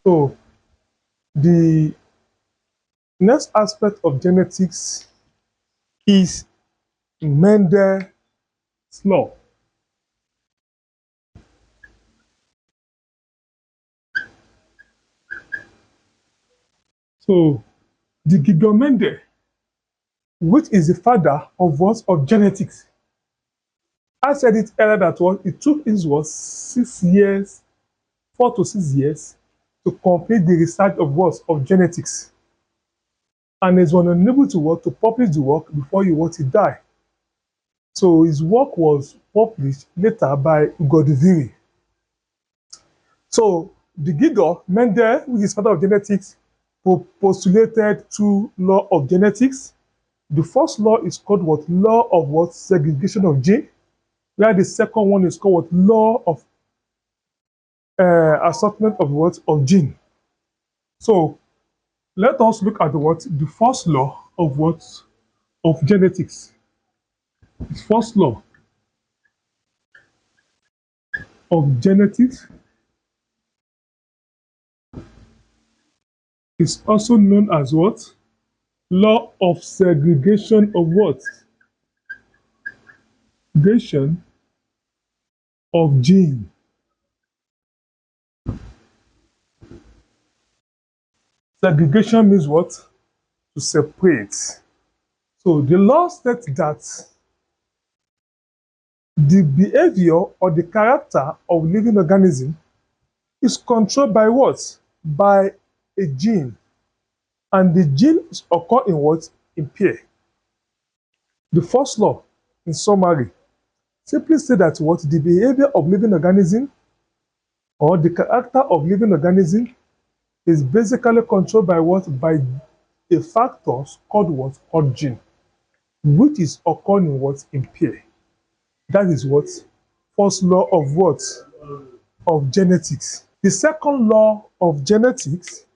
So the next aspect of genetics is Mendel's law. So the Gregor Mendel, which is the father of what of genetics, I said it earlier that what it took his was 6 years, 4 to 6 years, to complete the research of what of genetics, and he was unable to work to publish the work before he died. So his work was published later by Godeville. So the Gregor Mendel, which is father of genetics, postulated two laws of genetics. The first law is called what law of what segregation of gene, where the second one is called what law of assortment of what of gene. So let us look at the first law of what of genetics. The first law of genetics is also known as what law of segregation of what segregation of gene. Segregation means what? To separate. So the law states that the behavior or the character of living organism is controlled by what? By a gene. And the genes occur in what? In pair. The first law, in summary, simply say that what the behavior of living organism or the character of living organism is basically controlled by what? By a factor called what? Called gene, which is occurring in what? In pair. That is what? First law of what? Of genetics. The second law of genetics,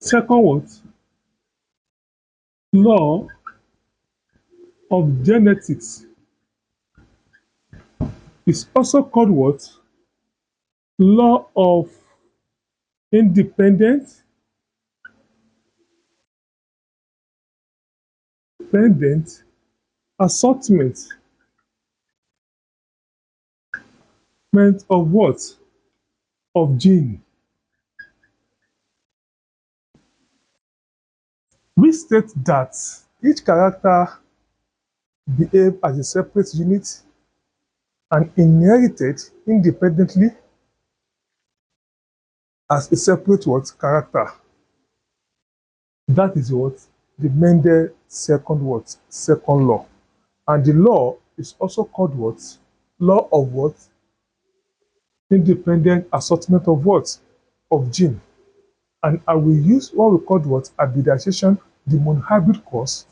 second what? Law of genetics is also called what? Law of independent dependent assortment of what? Of gene. We state that each character behave as a separate unit and inherited independently as a separate what? Character. That is what? The Mendel second what? Second law. And the law is also called what? Law of what? Independent assortment of what? Of gene. And I will use what we call what? Hybridisation, the monohybrid course,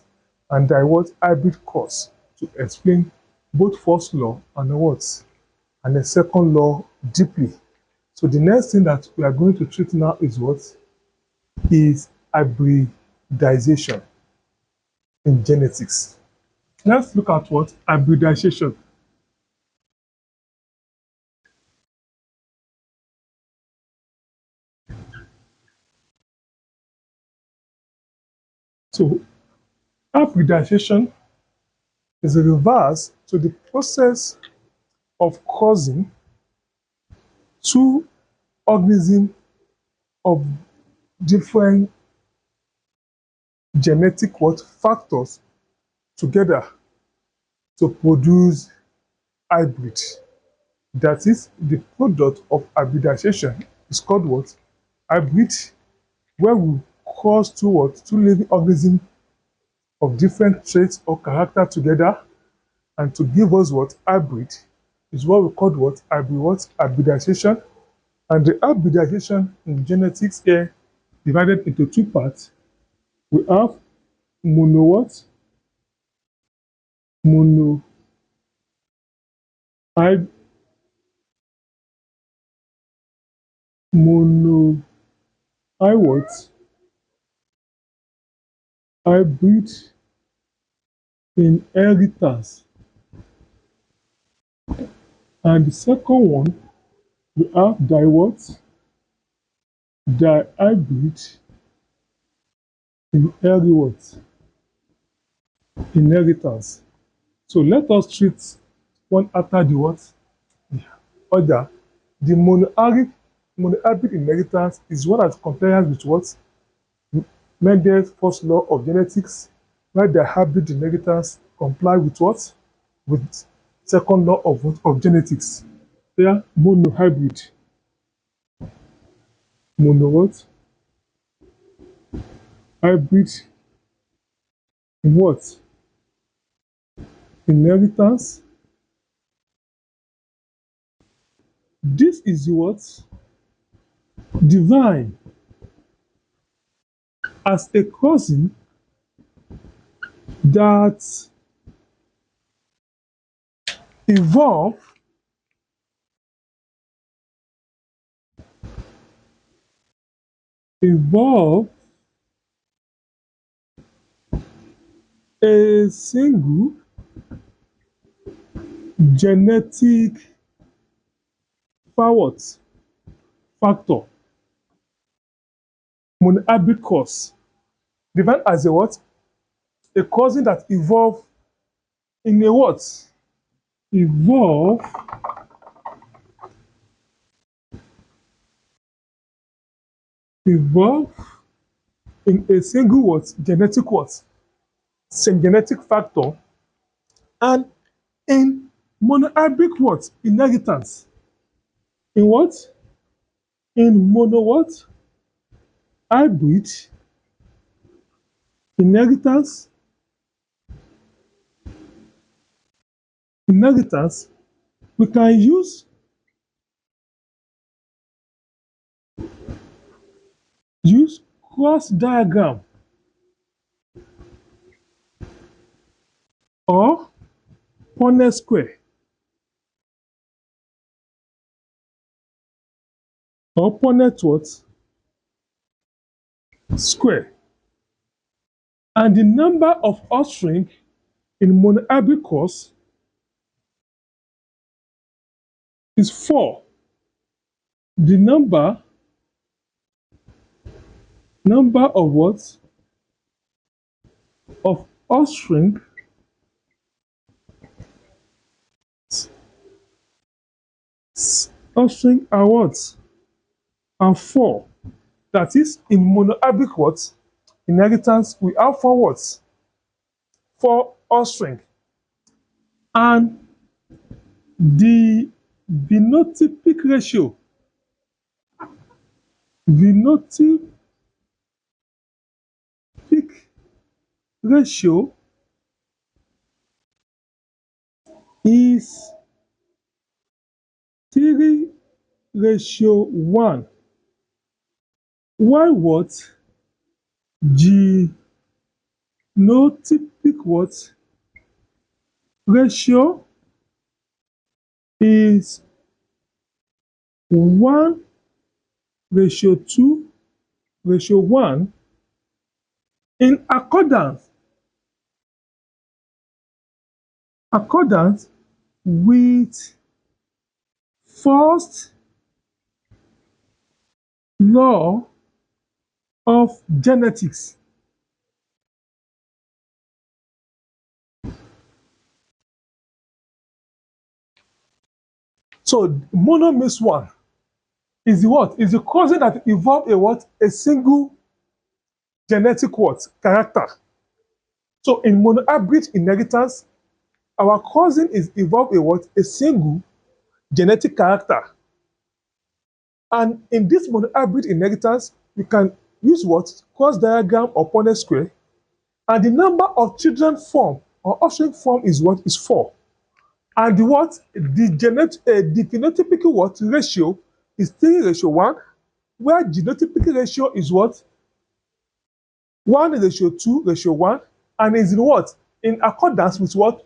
and the what? Hybrid course to explain both first law and what? And the second law deeply. So the next thing that we are going to treat now is what? Is hybridization in genetics. Let's look at what? Hybridization. So hybridization is a reverse to the process of causing two organisms of different genetic what factors together to produce hybrid. That is, the product of hybridization is called what? Hybrid, where we cause two what? Two living organisms of different traits or character together, and to give us what? Hybrid is what we call what? Hybrid what? Hybridization. And the hybridization in genetics here divided into two parts. We have mono what? Mono hy- mono hy what? Hybrid inheritance. And the second one, we have di what? Dihybrid inherit what? Inheritance. So let us treat one after the what? The other. The monohybrid inheritance is one that compares with what? Mendel's first law of genetics, while the hybrid inheritance comply with what? With second law of what? Of genetics. Yeah, monohybrid. Mono what? Hybrid in what? Inheritance. This is what? Divine as a cousin that evolve evolve a single genetic forward factor, monohybrid cause, defined as a what? A cousin that evolve in a what? Evolve evolve in a single what? Genetic what? Same genetic factor and in monohybrid what? Inheritance. In what? In mono what? Hybrid inheritance inheritance we can use cross diagram or Punnett square or Punnett what? Square. And the number of offspring in monohybrid cause is 4. The number of what? Of offspring are what? Are 4. That is in monohybrid what? Inheritance we have 4 what? 4 offspring. And the phenotypic phenotypic ratio is 3:1. Why what? Genotypic what? Ratio is 1:2:1 in accordance with first law of genetics. So mono means one. Is the what? Is the cousin that evolved a what? A single genetic what? Character. So in monohybrid inheritance, our cousin is evolved a what? A single genetic character. And in this monohybrid inheritance, we can use what? Cross diagram or Punnett square. And the number of children formed or offspring formed is what? Is 4. And the what? The phenotypic what? Ratio is 3:1, where genotypic ratio is what? 1:2:1, and is in what? In accordance with what?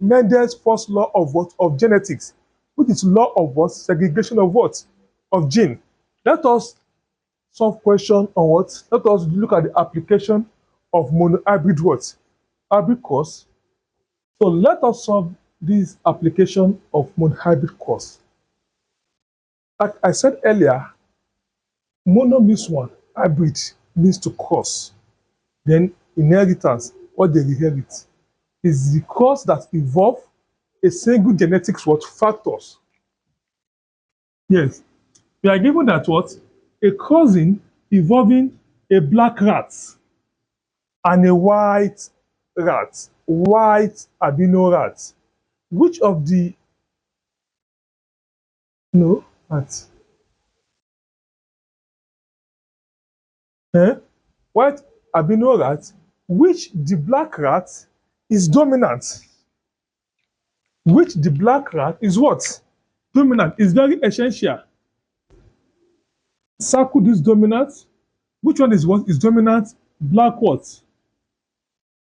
Mendel's first law of what? Of genetics, which is law of what? Segregation of what? Of gene. Let us solve question on what? Let us look at the application of monohybrid what? Hybrid cause. So let us solve this application of monohybrid cause. Like I said earlier, Mono means one, hybrid means to cross. Then inheritance, what they inherit, is the cross that involve a single genetics what factors. Yes, we are given that what a cousin involving a black rat and a white albino rat. Which of the no rat? Eh? White albino rat, which the black rat is dominant. Which the black rat is what? Dominant is very essential. Circle this dominant. Which one is what is dominant? Black what?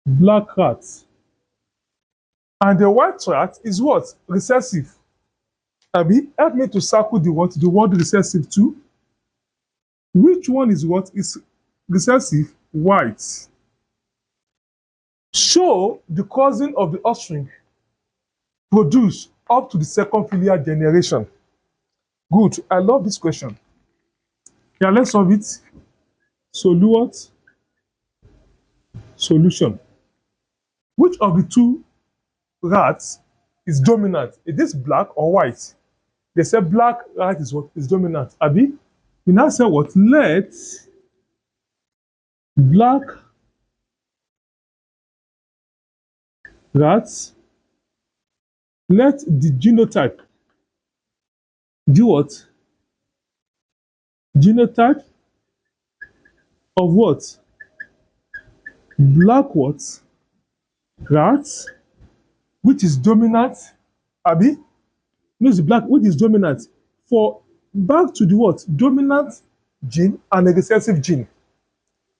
Black rat. And the white rat is what? Recessive. Abi, help me to circle the what? The word recessive too. Which one is what is recessive? White. Show the cousin of the offspring produced up to the second filial generation. Good. I love this question. Yeah, let's solve it. What? Solution. Which of the two rats is dominant? Is this black or white? They say black rat is what is dominant. Abi, we now say what? Let black rats, let the genotype do what? Genotype of what? Black what? Rats, which is dominant. Abi, no, the black, which is dominant. For back to the what? Dominant gene and a recessive gene.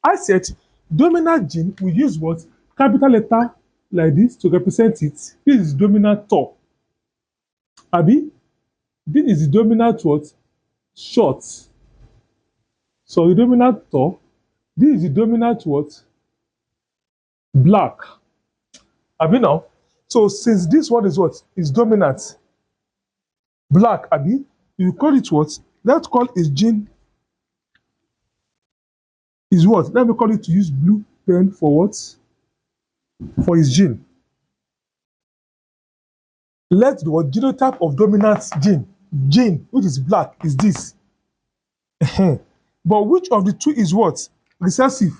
I said dominant gene, we use what? Capital letter like this to represent it. This is dominant top. Abi, this is the dominant what? Short. So the dominant top. This is the dominant what? Black. Abi now. So since this one is what? Is dominant. Black, Abi, you call it what? Let's call its gene is what? Let me call it to use blue pen for what? For his gene. Let the what genotype of dominant gene, which is black, is this. But which of the two is what? Recessive.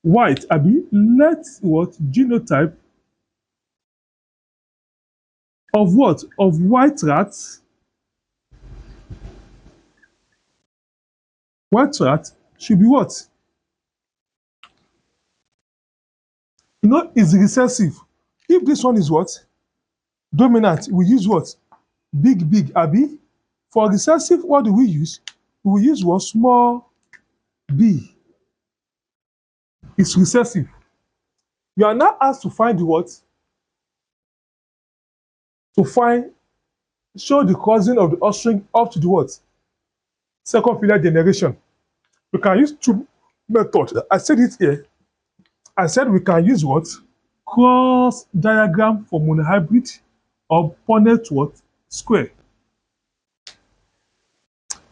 White, Abi. Let what genotype of what? Of white rats. White rat should be what? You know, is recessive. If this one is what? Dominant, we use what? Big, Abi. For recessive, what do we use? We use what? Small b. It's recessive. You are now asked to find the what? To find, show the cousin of the offspring up to the what? Second filial generation. We can use two methods. I said it here. I said we can use what? Cross diagram for monohybrid or Punnett what? Square.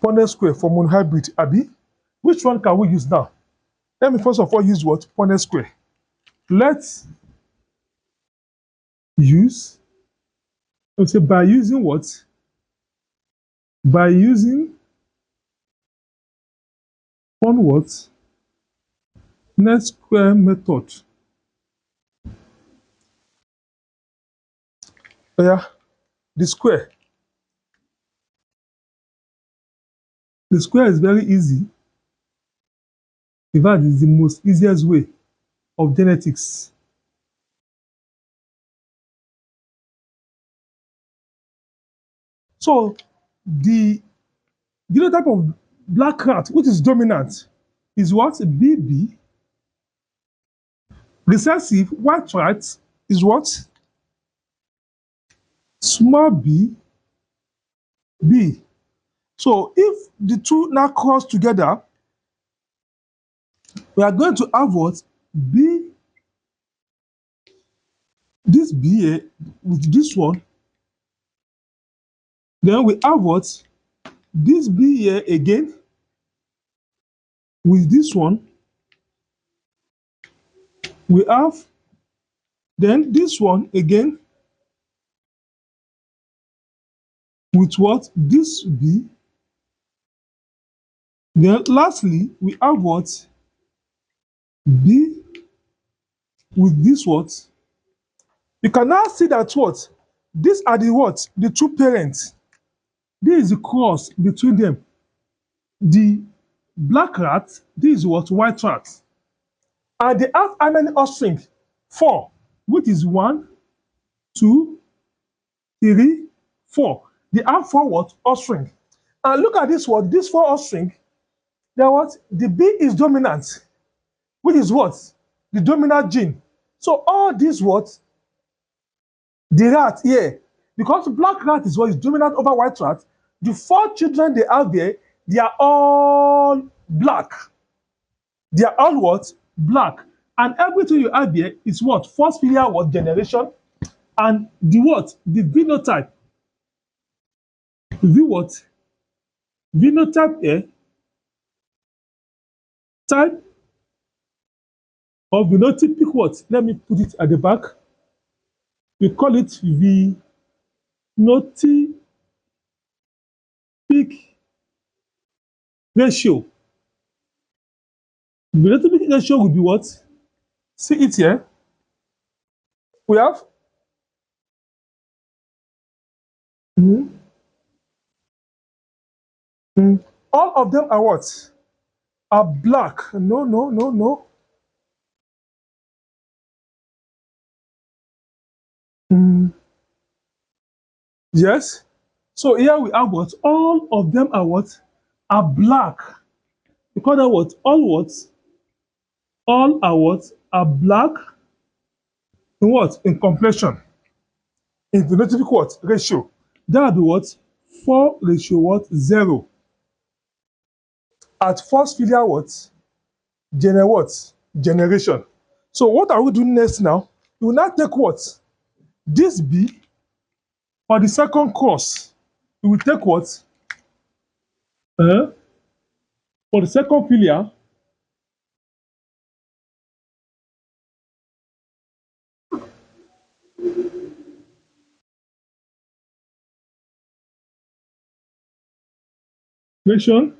Punnett square for monohybrid, Abi. Which one can we use now? Let me first of all use what? Punnett square. Let's use, let's say by using what? By using on what? Punnett square method. Yeah, the square. The square is very easy. In fact, it's the most easiest way of genetics. So the genotype of black rat, which is dominant, is what? BB. Recessive white rat is what? Small b, b. So if the two now cross together, we are going to have what? B, this B here with this one. Then we have what? This B here again with this one, we have then this one again with what? This B. Then lastly, we have what? B with this what? You can now see that what? These are the what? The two parents. This is the cross between them. The black rat, this is what? White rat. And they have how many offspring? 4, which is 1, 2, 3, 4. They have 4 what? Offspring. And look at this what? These 4 offspring, they are what? The B is dominant, which is what? The dominant gene. So all these what? The rat here, because black rat is what is dominant over white rat, the 4 children they have there, they are all black. They are all what? Black. And everything you have here is what? First filial what? Generation. And the what? The phenotype. The what? Phenotype here. Type of phenotypic what? Let me put it at the back. We call it phenotypic ratio. Phenotypic ratio will be what? See it here. We have all of them are what? Are black. No, no, no, no. Yes. So here we have what? All of them are what? Are black. We call that what? All what? All are what? Are black in what? In complexion. In phenotypic what? Ratio. That will be what? 4 ratio what? 0. At first filial what? What? Generation. So what are we doing next now? We will now take what? This B for the second course. We will take what? For the second filial, relation,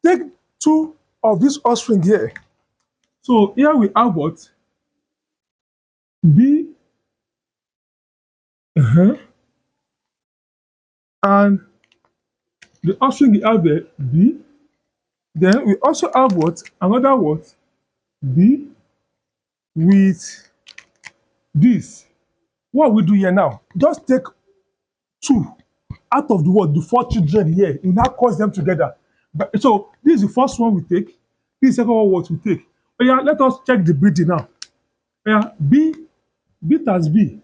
take 2 of this offspring here. So here we have what? B, and the offspring we have there, B. Then we also have what? Another what? B with this. What we do here now? Just take 2 out of the what? The 4 children here. You now cross them together. But, so this is the first one we take. This is the second one what we take. Oh yeah, let us check the breeding now. Yeah, B times B.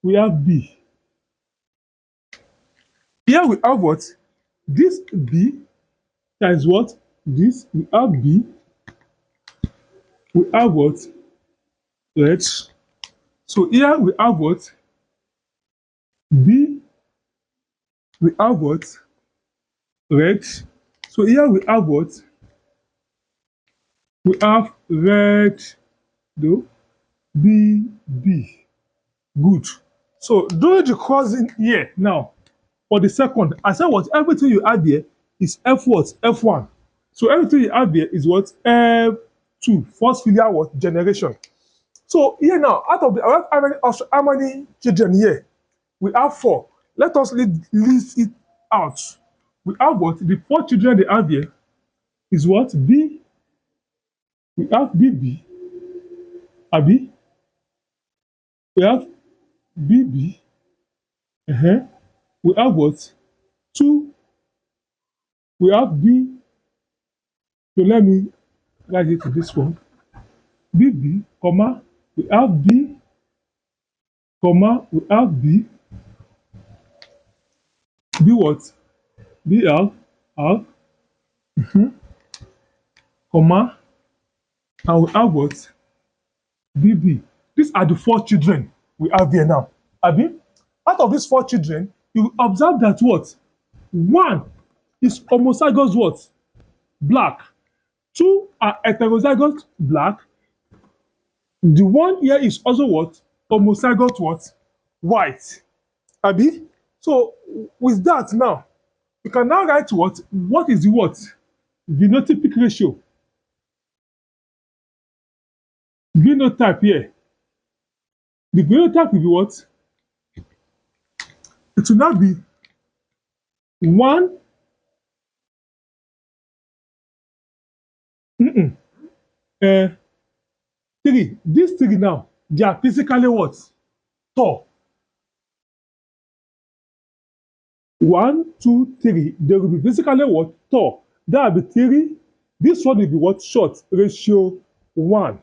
We have B. Here we have what? This B times what? This. We have B. We have what? Right. So here we have what? B. We have what? Red. So here we have what? We have red. No. B. B. Good. So during the crossing here now, for the second, I said what? Everything you add here is F what? F1. So everything you add here is what? F2. First filial what? Generation. So here now, out of the how many children here? We have 4. Let us list it out. We have what? The 4 children they have here is what? B. We have BB. Abi. We have BB. We have what? 2. We have B. So let me write it to this one. BB, comma. We have B, comma. We have B. B what? BL, R, comma. And we have what? BB. These are the 4 children we have here now. Abi, out of these 4 children, you will observe that what? 1 is homozygous what? black. Two are heterozygous black. The one here is also what? Homozygous what? White. Abi? So with that now, we can now write what? What is the what? Phenotypic ratio. Phenotype here. The phenotype will be what? It will now be 1 uh, 3. These 3 now, they are physically what? Tall. 1, 2, 3. They will be physically what? Tall. That will be 3. This one will be what? Short. Ratio 1.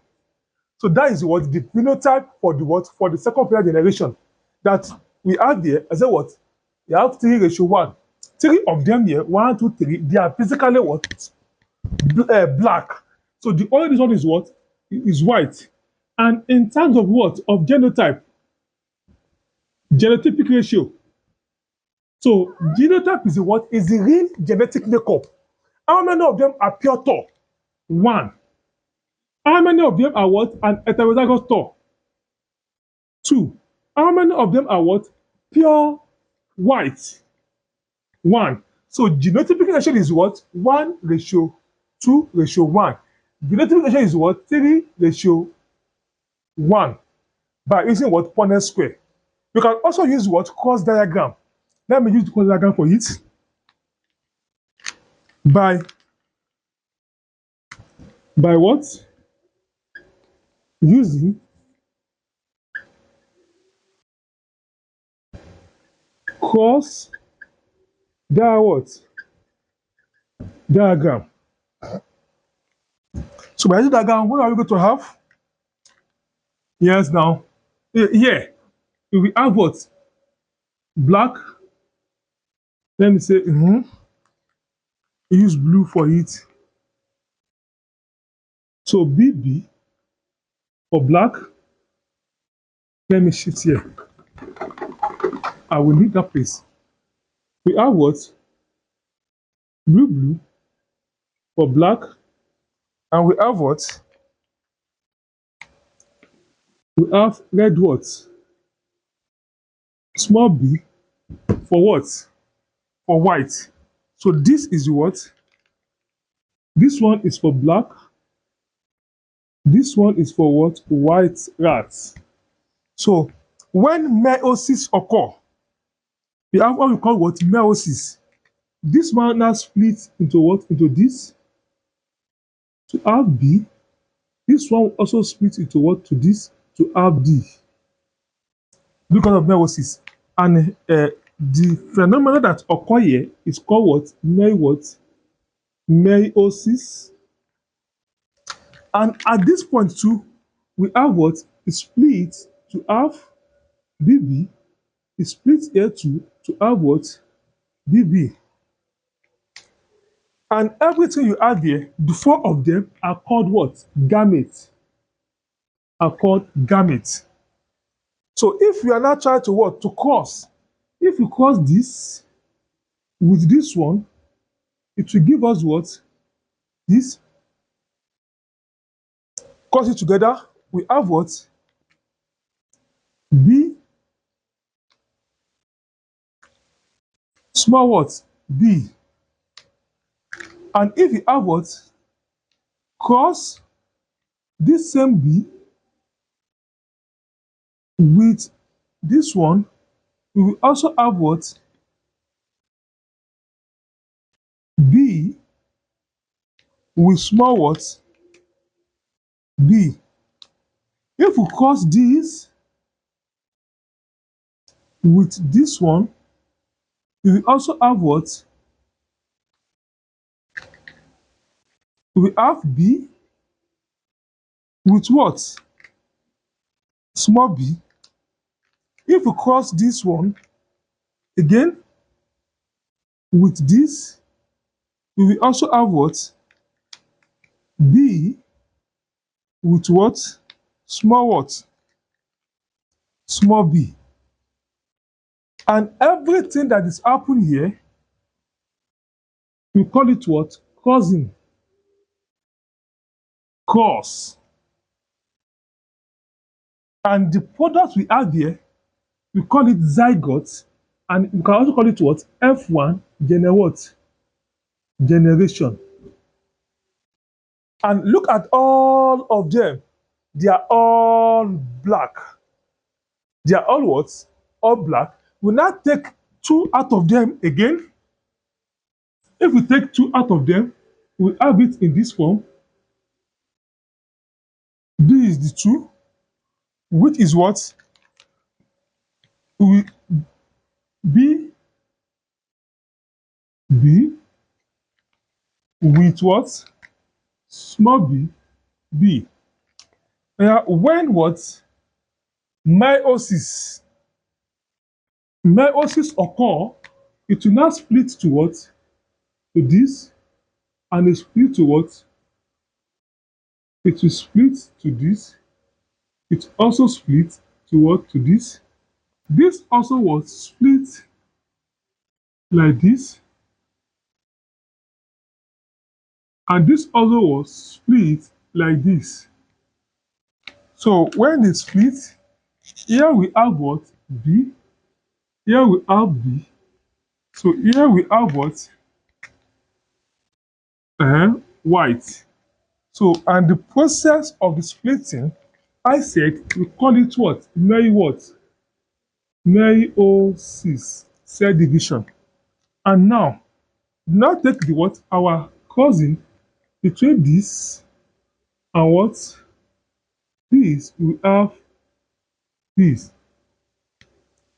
So that is what the phenotype for the what? For the second player generation. That we have there, I said what? We have 3 ratio 1. 3 of them here, 1, 2, 3, they are physically what? Black. So the only one is what? Is white. And in terms of what? Of genotype, genotypic ratio. So genotype is the what? Is the real genetic makeup. How many of them are pure tau? 1. How many of them are what? An heterozygous tau? 2. How many of them are what? Pure white? 1. So genotypic ratio is what? 1 ratio 2 ratio 1. Genotypic ratio is what? 3 ratio 1 by using what? Punnett square. You can also use what? Cross diagram. Let me use the cross diagram for it. By what? Using cross diagram. So by this diagram, what are we going to have? Yes, now. Here, we have what? Black. Let me say, use blue for it. So BB for black. Let me shift here. I will need that place. We have what? Blue for black. And we have what? We have red what? Small b for what? For white. So this is what? This one is for black. This one is for what? White rats. So when meiosis occur, we have what we call what? Meiosis. This one now splits into what? Into this. To have B. This one also splits into what? To this. To have D. Because of meiosis. And the phenomenon that occur here is called what? Meiosis. And at this point too, we have what? It splits to have BB. It splits here to have what? BB. And everything you add there, the 4 of them are called what? Gametes. Are called gametes. So if you are now trying to what? To cross. If you cross this with this one, it will give us what? This. Cross it together, we have what? B. Small what? B. And if you have what? Cross this same B with this one, we will also have what? B with small what? B. If we cross this with this one, we will also have what? We have B with what? Small b. If we cross this one again with this, we will also have what? B with what? Small what? Small b. And everything that is happening here, we call it what? Crossing. cross. And the product we have here, we call it zygote, and we can also call it what? F1 generation. And look at all of them. They are all black. They are all what? All black. We now take two out of them again. If we take two out of them, we have it in this form. This is the two, which is what? We B B with what? Small b B. When what? Meiosis. Meiosis occur, it will now split to what? To this, and it split to what? It will split to this. It also split to what? To this. This also was split like this, and this also was split like this. So when it split, here we have what? B. Here we have B. So here we have what? White. So, and the process of the splitting, I said we call it what? Meiosis, cell division. And now take the what? Our cousin between this and what? This, we have this.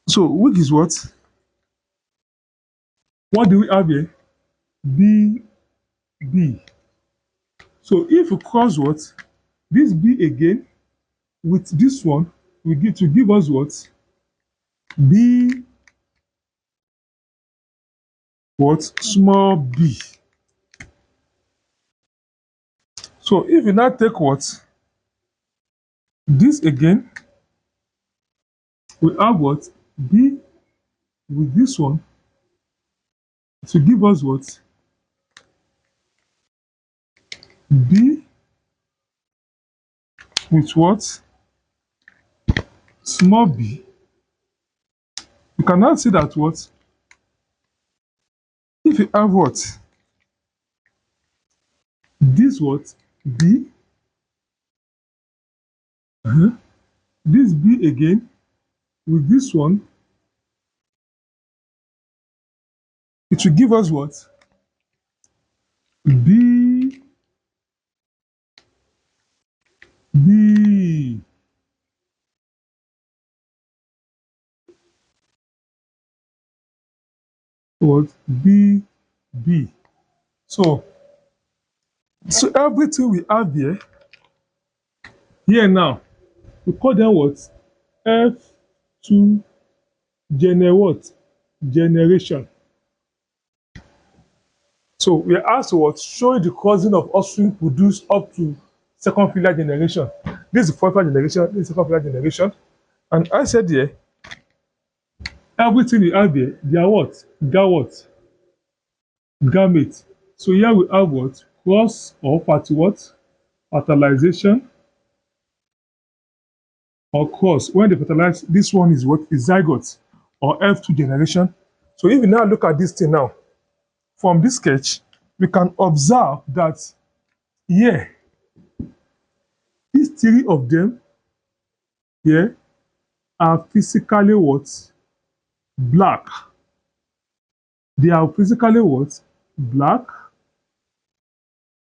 So, which is what? What do we have here? B, B. So, if we cross what? This B again with this one, we get to give us what? B, what? Small b. So, if you now take what? This again, we have what? B with this one to give us what? B with what? Small b. You can now see that what? If you have what? This what? B. This B again with this one, it will give us what? B, B. What? B, B. So everything we have here now, we call them what? F2 generation. So we are asked what? Show the cousin of offspring produced up to second filial generation. This is the first filial generation, this is second filial generation. And I said here, everything we have here, they are what? Gamete. So here we have what? Cross or what? Fertilization or cross. When they fertilize, this one is what? Is zygote or F2 generation. So if you now look at this thing now, from this sketch, we can observe that here, these three of them here are physically what? Black. They are physically what? Black.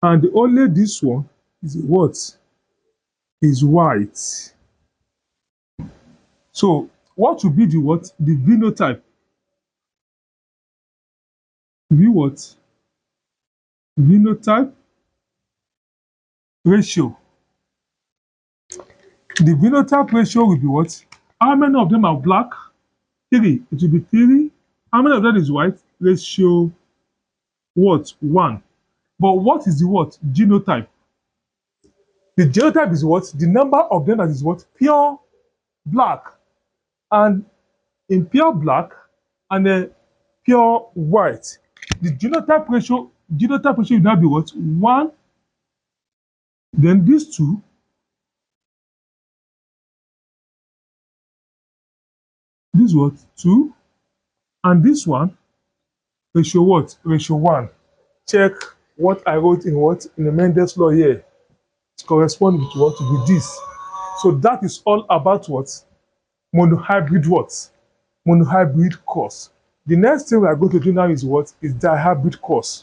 And only this one is what? Is white. So what will be the what? The phenotype. Be what? Phenotype ratio. The phenotype ratio will be what? How many of them are black? 3. It will be 3. How many of them is white? Ratio what? 1. But what is the what? Genotype. The genotype is what? The number of them that is what? Pure black. And in pure black and pure white. The genotype ratio will now be what? 1 Then these two, this what? 2. And this one, ratio what? Ratio 1. Check what I wrote in what? In the Mendel's law here. It corresponds with what? With this. So that is all about what? Monohybrid what? Monohybrid course. The next thing we are going to do now is what? Is dihybrid course.